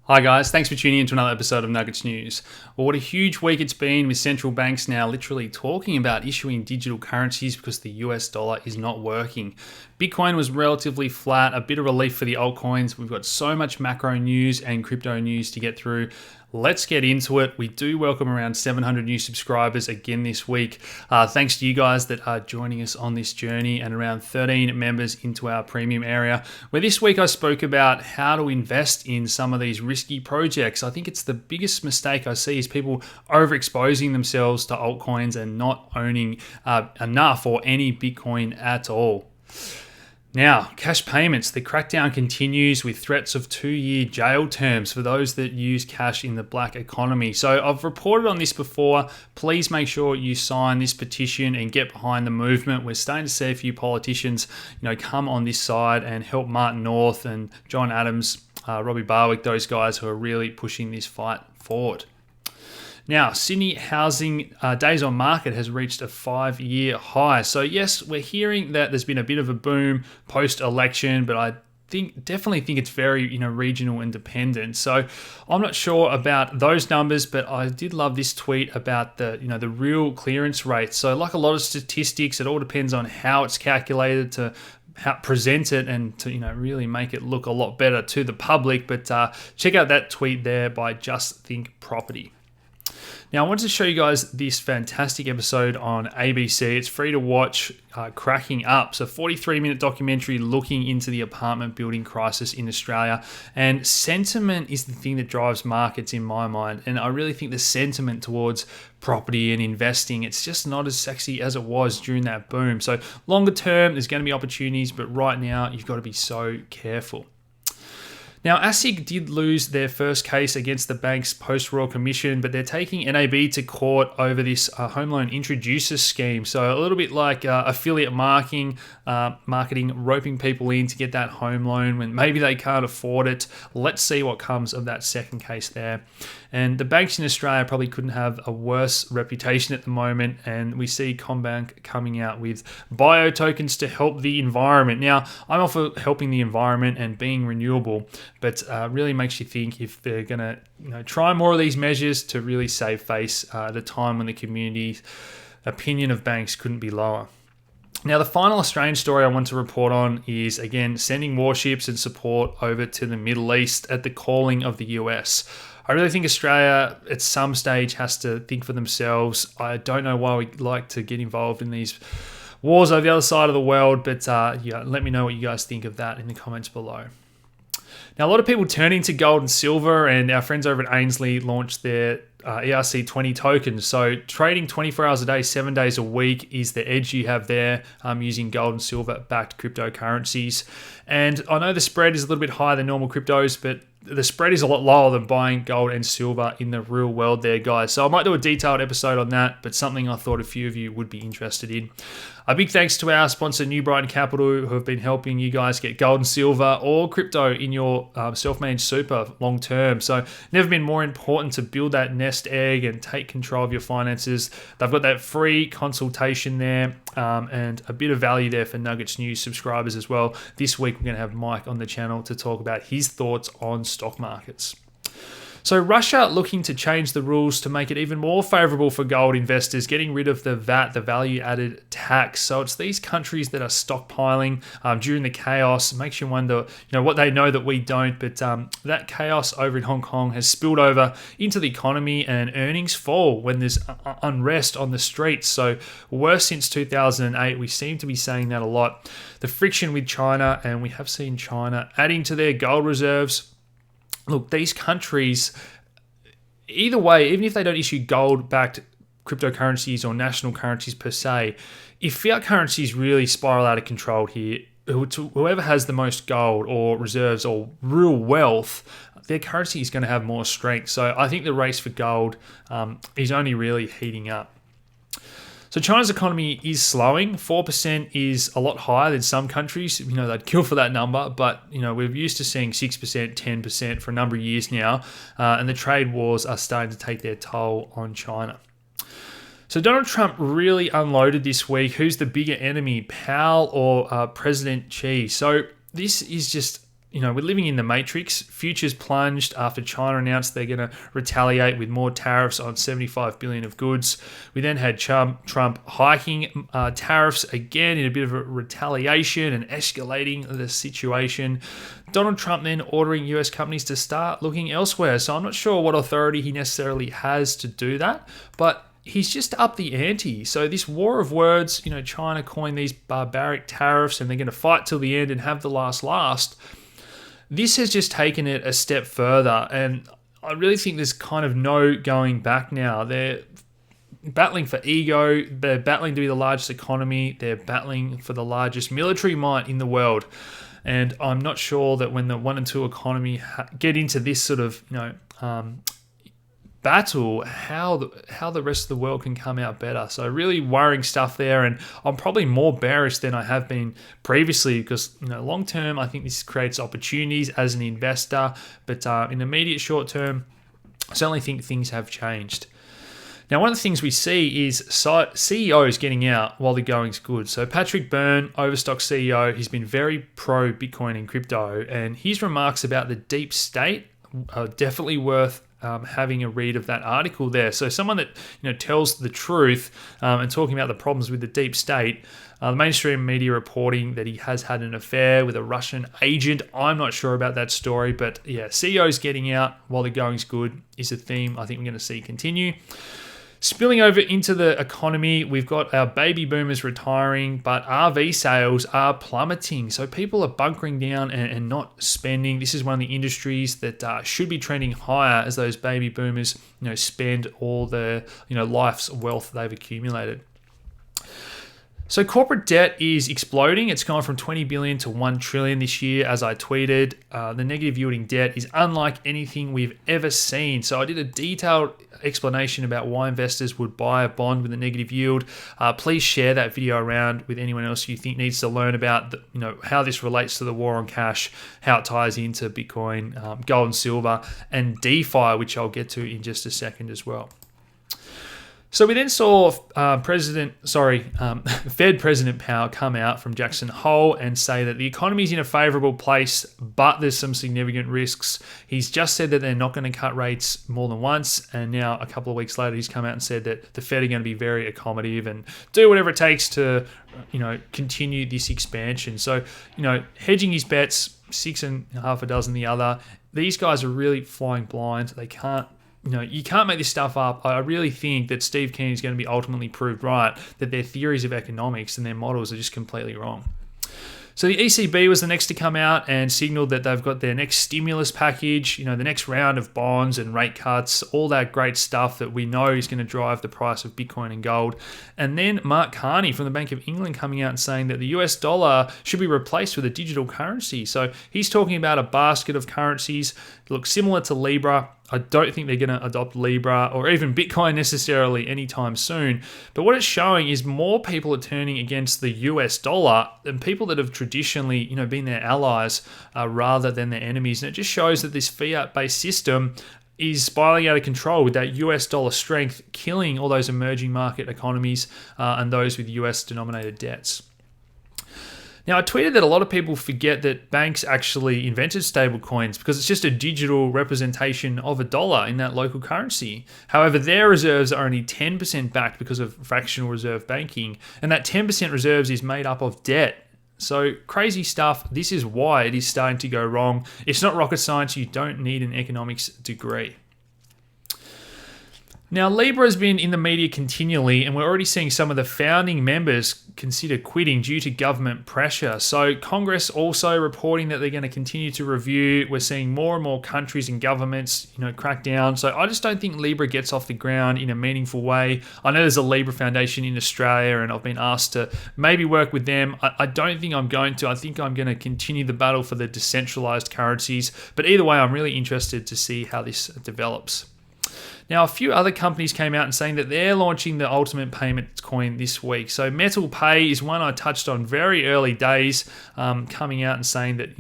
Hi guys, thanks for tuning in to another episode of Nuggets News. Well, what a huge week it's been with central banks now literally talking about issuing digital currencies because the US dollar is not working. Bitcoin was relatively flat, a bit of relief for the altcoins. We've got so much macro news and crypto news to get through. Let's get into it. We do welcome around 700 new subscribers again this week. Thanks to you guys that are joining us on this journey, and around 13 members into our premium area, where this week I spoke about how to invest in some of these risky projects. I think it's the biggest mistake I see is people overexposing themselves to altcoins and not owning enough or any Bitcoin at all. Now, cash payments. The crackdown continues with threats of 2-year jail terms for those that use cash in the black economy. So I've reported on this before. Please make sure you sign this petition and get behind the movement. We're starting to see a few politicians, come on this side and help Martin North and John Adams, Robbie Barwick, those guys who are really pushing this fight forward. Now, Sydney housing days on market has reached a 5-year high. So yes, we're hearing that there's been a bit of a boom post-election, but I definitely think it's very regional and dependent. So I'm not sure about those numbers, but I did love this tweet about the real clearance rate. So like a lot of statistics, it all depends on how it's calculated to present it and to really make it look a lot better to the public. But check out that tweet there by Just Think Property. Now, I wanted to show you guys this fantastic episode on ABC. It's free to watch, Cracking Up. So 43-minute documentary looking into the apartment building crisis in Australia. And sentiment is the thing that drives markets in my mind. And I really think the sentiment towards property and investing, it's just not as sexy as it was during that boom. So longer term, there's going to be opportunities, but right now, you've got to be so careful. Now, ASIC did lose their first case against the bank's post-royal commission, but they're taking NAB to court over this home loan introducer scheme. So a little bit like affiliate marketing, roping people in to get that home loan when maybe they can't afford it. Let's see what comes of that second case there. And the banks in Australia probably couldn't have a worse reputation at the moment. And we see CommBank coming out with bio tokens to help the environment. Now, I'm all for helping the environment and being renewable, but really makes you think if they're going to try more of these measures to really save face at a time when the community's opinion of banks couldn't be lower. Now, the final Australian story I want to report on is, again, sending warships and support over to the Middle East at the calling of the US. I really think Australia at some stage has to think for themselves. I don't know why we like to get involved in these wars over the other side of the world, but let me know what you guys think of that in the comments below. Now, a lot of people turning to gold and silver, and our friends over at Ainsley launched their ERC20 tokens. So trading 24 hours a day, 7 days a week is the edge you have there using gold and silver backed cryptocurrencies. And I know the spread is a little bit higher than normal cryptos, but the spread is a lot lower than buying gold and silver in the real world there, guys. So I might do a detailed episode on that, but something I thought a few of you would be interested in. A big thanks to our sponsor, New Brighton Capital, who have been helping you guys get gold and silver or crypto in your self-managed super long term. So never been more important to build that nest egg and take control of your finances. They've got that free consultation there and a bit of value there for Nuggets News subscribers as well. This week, we're going to have Mike on the channel to talk about his thoughts on stock markets. So Russia looking to change the rules to make it even more favorable for gold investors, getting rid of the VAT, the value-added tax. So it's these countries that are stockpiling during the chaos. It makes you wonder, what they know that we don't. But that chaos over in Hong Kong has spilled over into the economy, and earnings fall when there's unrest on the streets. So worse since 2008. We seem to be saying that a lot. The friction with China, and we have seen China adding to their gold reserves. Look, these countries, either way, even if they don't issue gold-backed cryptocurrencies or national currencies per se, if fiat currencies really spiral out of control here, whoever has the most gold or reserves or real wealth, their currency is going to have more strength. So I think the race for gold is only really heating up. So China's economy is slowing. 4% is a lot higher than some countries. They'd kill for that number, but we're used to seeing 6%, 10% for a number of years now, and the trade wars are starting to take their toll on China. So Donald Trump really unloaded this week. Who's the bigger enemy, Powell or President Xi? So this is just we're living in the matrix. Futures plunged after China announced they're going to retaliate with more tariffs on 75 billion of goods. We then had Trump hiking tariffs again in a bit of a retaliation and escalating the situation. Donald Trump then ordering US companies to start looking elsewhere. So I'm not sure what authority he necessarily has to do that, but he's just upped the ante. So this war of words, China coined these barbaric tariffs and they're going to fight till the end and have the last. This has just taken it a step further, and I really think there's kind of no going back now. They're battling for ego, they're battling to be the largest economy, they're battling for the largest military might in the world. And I'm not sure that when the 1 and 2 economy get into this sort of, battle, how the rest of the world can come out better. So really worrying stuff there, and I'm probably more bearish than I have been previously because long term I think this creates opportunities as an investor, but in the immediate short term I certainly think things have changed. Now, one of the things we see is CEOs getting out while the going's good. So Patrick Byrne, Overstock CEO, he's been very pro Bitcoin and crypto, and his remarks about the deep state are definitely worth having a read of that article there. So someone that tells the truth and talking about the problems with the deep state. The mainstream media reporting that he has had an affair with a Russian agent. I'm not sure about that story, but yeah, CEOs getting out while the going's good is a theme I think we're going to see continue. Spilling over into the economy, we've got our baby boomers retiring, but RV sales are plummeting. So people are bunkering down and not spending. This is one of the industries that should be trending higher as those baby boomers, spend all their, life's wealth they've accumulated. So corporate debt is exploding. It's gone from 20 billion to 1 trillion this year, as I tweeted. The negative yielding debt is unlike anything we've ever seen. So I did a detailed explanation about why investors would buy a bond with a negative yield. Please share that video around with anyone else you think needs to learn about how this relates to the war on cash, how it ties into Bitcoin, gold and silver, and DeFi, which I'll get to in just a second as well. So we then saw Fed President Powell come out from Jackson Hole and say that the economy is in a favorable place, but there's some significant risks. He's just said that they're not going to cut rates more than once, and now a couple of weeks later he's come out and said that the Fed are going to be very accommodative and do whatever it takes to, continue this expansion. So, hedging his bets, 6 and half a dozen the other. These guys are really flying blind. They can't. You can't make this stuff up. I really think that Steve Keen is going to be ultimately proved right, that their theories of economics and their models are just completely wrong. So the ECB was the next to come out and signaled that they've got their next stimulus package, the next round of bonds and rate cuts, all that great stuff that we know is going to drive the price of Bitcoin and gold. And then Mark Carney from the Bank of England coming out and saying that the US dollar should be replaced with a digital currency. So he's talking about a basket of currencies that look similar to Libra. I don't think they're going to adopt Libra or even Bitcoin necessarily anytime soon. But what it's showing is more people are turning against the US dollar than people that have traditionally, been their allies rather than their enemies. And it just shows that this fiat-based system is spiraling out of control with that US dollar strength, killing all those emerging market economies and those with US denominated debts. Now, I tweeted that a lot of people forget that banks actually invented stablecoins because it's just a digital representation of a dollar in that local currency. However, their reserves are only 10% backed because of fractional reserve banking, and that 10% reserves is made up of debt. So crazy stuff. This is why it is starting to go wrong. It's not rocket science. You don't need an economics degree. Now, Libra has been in the media continually, and we're already seeing some of the founding members consider quitting due to government pressure. So Congress also reporting that they're going to continue to review. We're seeing more and more countries and governments, crack down. So I just don't think Libra gets off the ground in a meaningful way. I know there's a Libra Foundation in Australia, and I've been asked to maybe work with them. I don't think I'm going to. I think I'm going to continue the battle for the decentralized currencies. But either way, I'm really interested to see how this develops. Now, a few other companies came out and saying that they're launching the ultimate payment coin this week. So Metal Pay is one I touched on very early days, coming out and saying that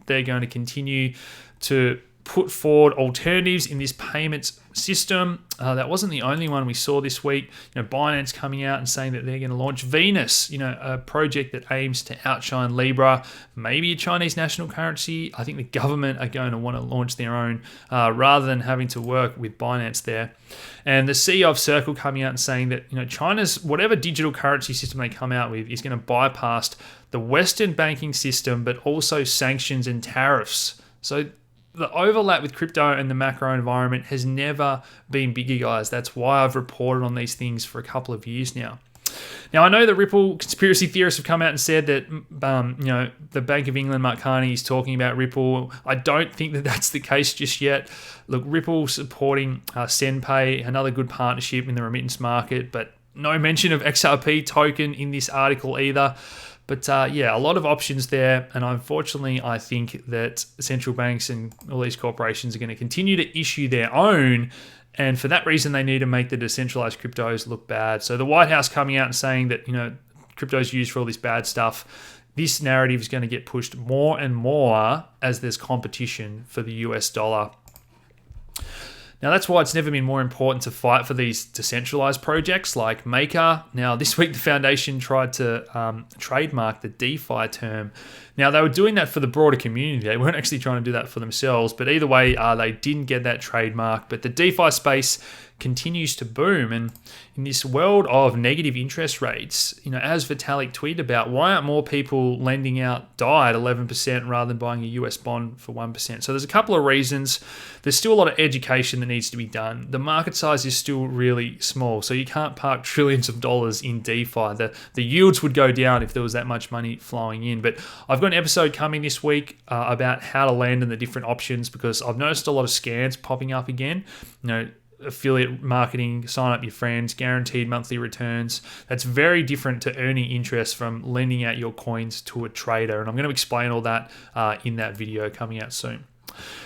they're going to continue to put forward alternatives in this payments system. That wasn't the only one we saw this week. Binance coming out and saying that they're going to launch Venus, a project that aims to outshine Libra, maybe a Chinese national currency. I think the government are going to want to launch their own rather than having to work with Binance there. And the CEO of Circle coming out and saying that China's whatever digital currency system they come out with is going to bypass the Western banking system, but also sanctions and tariffs. So the overlap with crypto and the macro environment has never been bigger, guys. That's why I've reported on these things for a couple of years now. Now, I know the Ripple conspiracy theorists have come out and said that, the Bank of England, Mark Carney, is talking about Ripple. I don't think that that's the case just yet. Look, Ripple supporting SendPay, another good partnership in the remittance market, but no mention of XRP token in this article either. But a lot of options there. And unfortunately, I think that central banks and all these corporations are going to continue to issue their own. And for that reason, they need to make the decentralized cryptos look bad. So the White House coming out and saying that, crypto is used for all this bad stuff. This narrative is going to get pushed more and more as there's competition for the US dollar. Now, that's why it's never been more important to fight for these decentralized projects like Maker. Now, this week, the foundation tried to trademark the DeFi term. Now, they were doing that for the broader community. They weren't actually trying to do that for themselves. But either way, they didn't get that trademark. But the DeFi space continues to boom. And in this world of negative interest rates, as Vitalik tweeted about, why aren't more people lending out DAI at 11% rather than buying a US bond for 1%? So there's a couple of reasons. There's still a lot of education that needs to be done. The market size is still really small, so you can't park trillions of dollars in DeFi. The yields would go down if there was that much money flowing in. But I've got an episode coming this week about how to land in the different options, because I've noticed a lot of scams popping up again. Affiliate marketing, sign up your friends, guaranteed monthly returns. That's very different to earning interest from lending out your coins to a trader. And I'm going to explain all that in that video coming out soon.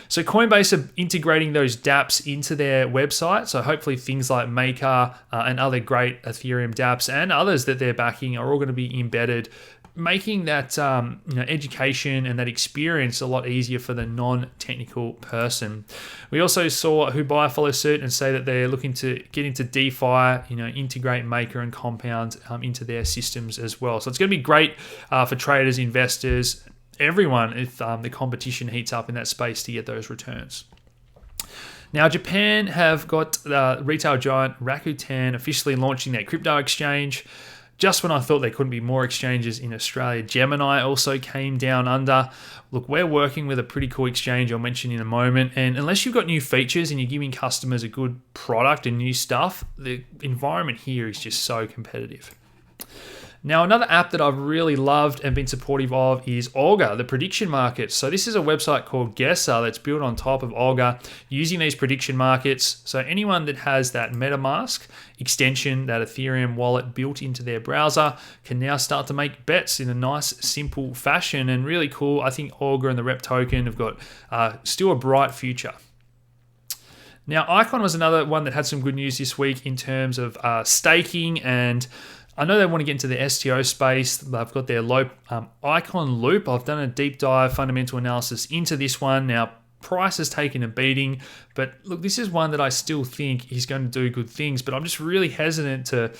So Coinbase are integrating those dApps into their website. So hopefully things like Maker and other great Ethereum dApps and others that they're backing are all going to be embedded, making that education and that experience a lot easier for the non-technical person. We also saw Hubai follow suit and say that they're looking to get into DeFi, integrate Maker and Compound into their systems as well. So it's going to be great for traders, investors, everyone if the competition heats up in that space to get those returns. Now, Japan have got retail giant Rakuten officially launching their crypto exchange. Just when I thought there couldn't be more exchanges in Australia, Gemini also came down under. Look, we're working with a pretty cool exchange I'll mention in a moment. And unless you've got new features and you're giving customers a good product and new stuff, the environment here is just so competitive. Now, another app that I've really loved and been supportive of is Augur, the prediction market. So this is a website called Guesser that's built on top of Augur using these prediction markets. So anyone that has that MetaMask extension, that Ethereum wallet built into their browser, can now start to make bets in a nice, simple fashion. And really cool, I think Augur and the Rep token have got still a bright future. Now, Icahn was another one that had some good news this week in terms of staking, and I know they want to get into the STO space. They've got their Icahn Loop. I've done a deep dive fundamental analysis into this one. Now, price has taken a beating, but look, this is one that I still think is going to do good things, but I'm just really hesitant to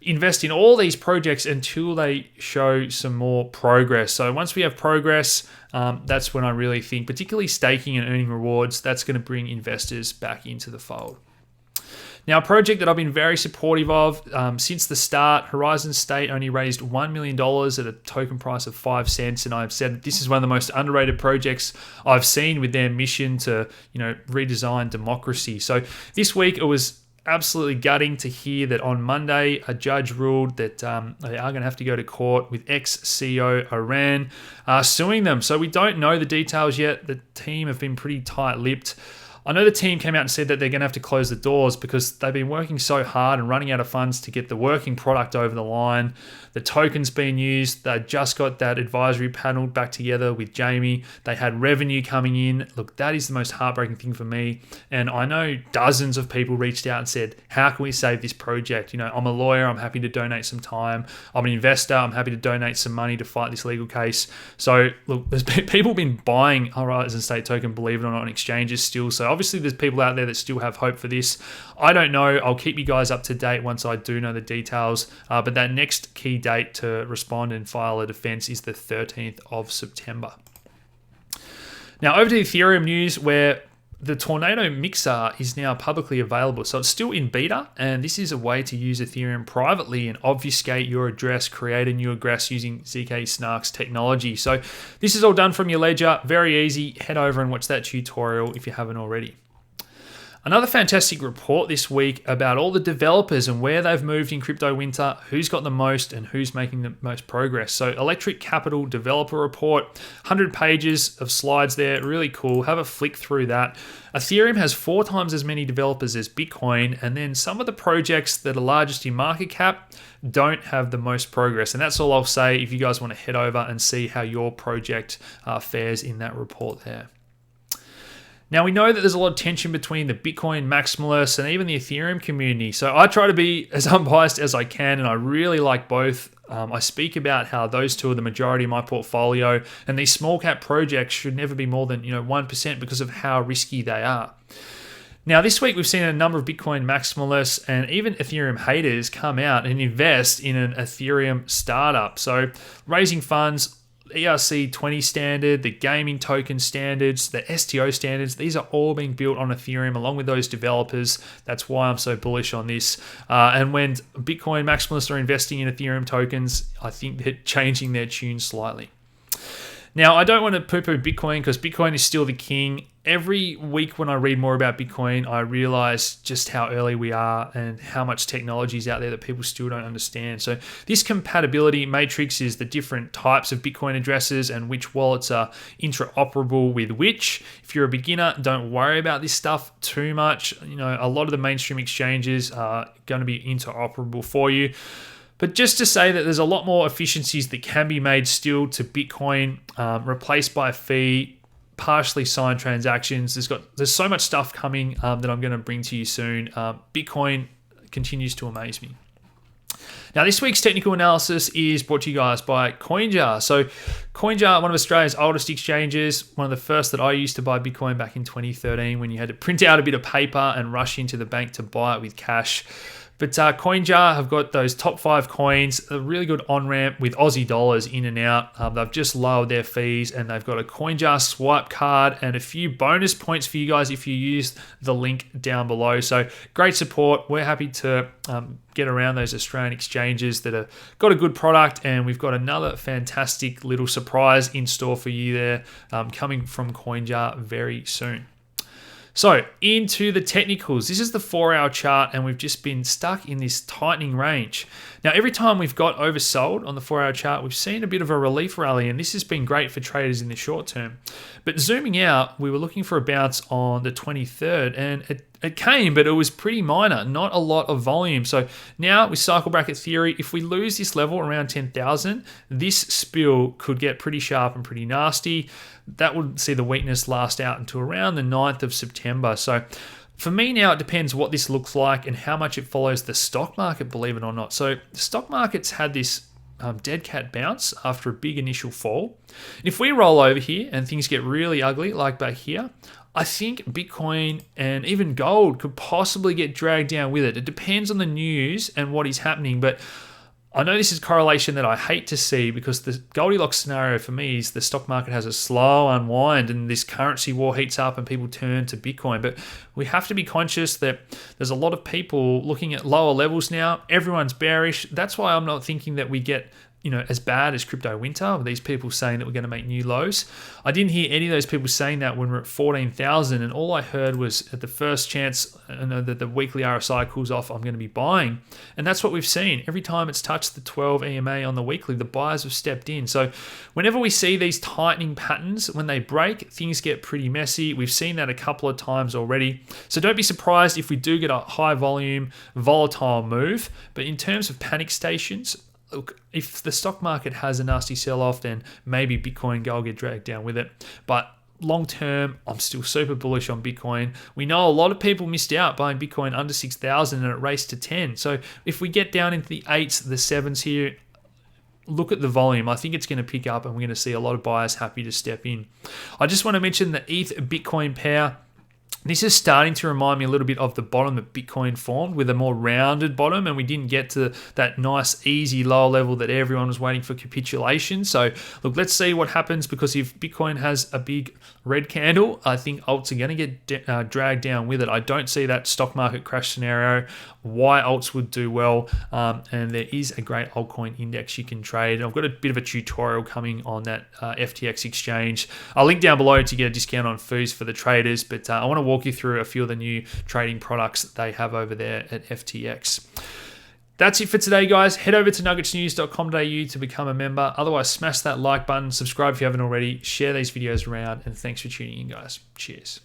invest in all these projects until they show some more progress. So once we have progress, that's when I really think, particularly staking and earning rewards, that's going to bring investors back into the fold. Now, a project that I've been very supportive of since the start, Horizon State only raised $1 million at a token price of 5 cents. And I've said this is one of the most underrated projects I've seen with their mission to, redesign democracy. So this week it was absolutely gutting to hear that on Monday, a judge ruled that they are going to have to go to court with ex-CEO Iran suing them. So we don't know the details yet. The team have been pretty tight-lipped. I know the team came out and said that they're going to have to close the doors because they've been working so hard and running out of funds to get the working product over the line. The token's been used. They just got that advisory panel back together with Jamie. They had revenue coming in. Look, that is the most heartbreaking thing for me. And I know dozens of people reached out and said, how can we save this project? I'm a lawyer. I'm happy to donate some time. I'm an investor. I'm happy to donate some money to fight this legal case. So look, there's people been buying Horizon State token, believe it or not, on exchanges still. So obviously there's people out there that still have hope for this. I don't know. I'll keep you guys up to date once I do know the details. But that next key date to respond and file a defense is the 13th of September. Now over to Ethereum news, where the Tornado Mixer is now publicly available. So it's still in beta, and this is a way to use Ethereum privately and obfuscate your address, create a new address using ZK Snark's technology. So this is all done from your ledger. Very easy. Head over and watch that tutorial if you haven't already. Another fantastic report this week about all the developers and where they've moved in crypto winter, who's got the most and who's making the most progress. So Electric Capital Developer Report, 100 pages of slides there, really cool. Have a flick through that. Ethereum has 4 times as many developers as Bitcoin, and then some of the projects that are largest in market cap don't have the most progress. And that's all I'll say if you guys want to head over and see how your project fares in that report there. Now, we know that there's a lot of tension between the Bitcoin maximalists and even the Ethereum community. So I try to be as unbiased as I can, and I really like both. I speak about how those two are the majority of my portfolio, and these small cap projects should never be more than 1% because of how risky they are. Now, this week we've seen a number of Bitcoin maximalists and even Ethereum haters come out and invest in an Ethereum startup. So raising funds, ERC20 standard, the gaming token standards, the STO standards, these are all being built on Ethereum along with those developers. That's why I'm so bullish on this. And when Bitcoin maximalists are investing in Ethereum tokens, I think they're changing their tune slightly. Now, I don't want to poo-poo Bitcoin because Bitcoin is still the king. Every week when I read more about Bitcoin, I realize just how early we are and how much technology is out there that people still don't understand. So this compatibility matrix is the different types of Bitcoin addresses and which wallets are interoperable with which. If you're a beginner, don't worry about this stuff too much. A lot of the mainstream exchanges are going to be interoperable for you. But just to say that there's a lot more efficiencies that can be made still to Bitcoin, replaced by a fee, partially signed transactions. There's so much stuff coming that I'm going to bring to you soon. Bitcoin continues to amaze me. Now, this week's technical analysis is brought to you guys by CoinJar. So CoinJar, one of Australia's oldest exchanges, one of the first that I used to buy Bitcoin back in 2013 when you had to print out a bit of paper and rush into the bank to buy it with cash. But CoinJar have got those top 5 coins, a really good on-ramp with Aussie dollars in and out. They've just lowered their fees, and they've got a CoinJar swipe card and a few bonus points for you guys if you use the link down below. So great support. We're happy to get around those Australian exchanges that have got a good product, and we've got another fantastic little surprise in store for you there coming from CoinJar very soon. So into the technicals. This is the 4-hour chart, and we've just been stuck in this tightening range. Now, every time we've got oversold on the 4-hour chart, we've seen a bit of a relief rally, and this has been great for traders in the short term. But zooming out, we were looking for a bounce on the 23rd, and it came, but it was pretty minor, not a lot of volume. So now with cycle bracket theory, if we lose this level around 10,000, this spill could get pretty sharp and pretty nasty. That would see the weakness last out until around the 9th of September. So for me now, it depends what this looks like and how much it follows the stock market, believe it or not. So the stock market's had this dead cat bounce after a big initial fall. And if we roll over here and things get really ugly, like back here, I think Bitcoin and even gold could possibly get dragged down with it. It depends on the news and what is happening, but I know this is correlation that I hate to see because the Goldilocks scenario for me is the stock market has a slow unwind and this currency war heats up and people turn to Bitcoin. But we have to be conscious that there's a lot of people looking at lower levels now. Everyone's bearish. That's why I'm not thinking that we get as bad as crypto winter, with these people saying that we're going to make new lows. I didn't hear any of those people saying that when we're at 14,000, and all I heard was at the first chance that the weekly RSI cools off, I'm going to be buying. And that's what we've seen. Every time it's touched the 12 EMA on the weekly, the buyers have stepped in. So whenever we see these tightening patterns, when they break, things get pretty messy. We've seen that a couple of times already. So don't be surprised if we do get a high volume, volatile move. But in terms of panic stations, look, if the stock market has a nasty sell-off, then maybe Bitcoin will get dragged down with it. But long term, I'm still super bullish on Bitcoin. We know a lot of people missed out buying Bitcoin under 6,000 and it raced to 10. So if we get down into the 8s, the 7s here, look at the volume. I think it's going to pick up and we're going to see a lot of buyers happy to step in. I just want to mention the ETH Bitcoin pair. This is starting to remind me a little bit of the bottom that Bitcoin formed, with a more rounded bottom, and we didn't get to that nice, easy lower level that everyone was waiting for capitulation. So, look, let's see what happens, because if Bitcoin has a big red candle, I think alts are going to get dragged down with it. I don't see that stock market crash scenario, why alts would do well, and there is a great altcoin index you can trade. I've got a bit of a tutorial coming on that FTX exchange. I'll link down below to get a discount on fees for the traders, but I want to walk you through a few of the new trading products that they have over there at FTX. That's it for today, guys. Head over to nuggetsnews.com.au to become a member. Otherwise, smash that like button, subscribe if you haven't already, share these videos around, and thanks for tuning in, guys. Cheers.